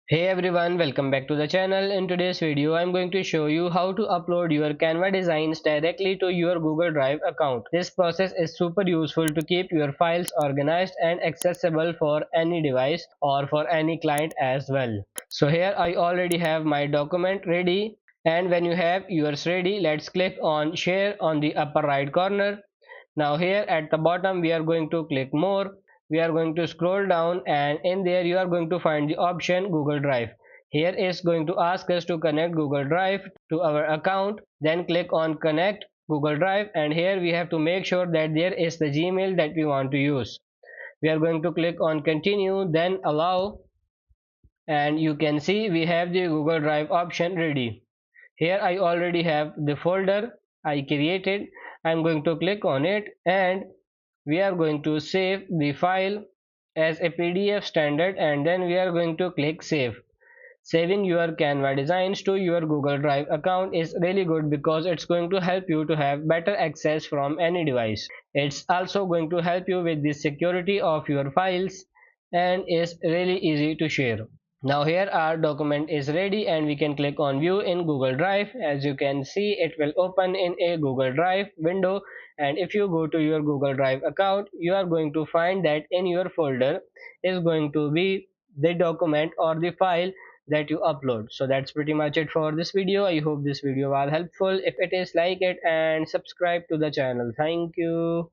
Hey everyone, welcome back to the channel. In today's video, I'm going to show you how to upload your Canva designs directly to your Google Drive account. This process is super useful to keep your files organized and accessible for any device or for any client as well. So here I already have my document ready, and when you have yours ready, let's click on share on the upper right corner. Now here at the bottom we are going to click more. We are going to scroll down, and in there you are going to find the option Google Drive. Here is going to ask us to connect Google Drive to our account. Then click on connect Google Drive, and here we have to make sure that there is the Gmail that we want to use. We are going to click on continue, then allow, and you can see we have the Google Drive option ready. Here I already have the folder I created. I'm going to click on it, and we are going to save the file as a PDF standard, and then we are going to click save. Saving your Canva designs to your Google Drive account is really good because it's going to help you to have better access from any device. It's also going to help you with the security of your files and is really easy to share. Now here our document is ready, and we can click on view in Google Drive. As you can see, it will open in a Google Drive window, and if you go to your Google Drive account, you are going to find that in your folder is going to be the document or the file that you upload. So that's pretty much it for this video. I hope this video was helpful. If it is, like it and subscribe to the channel. Thank you.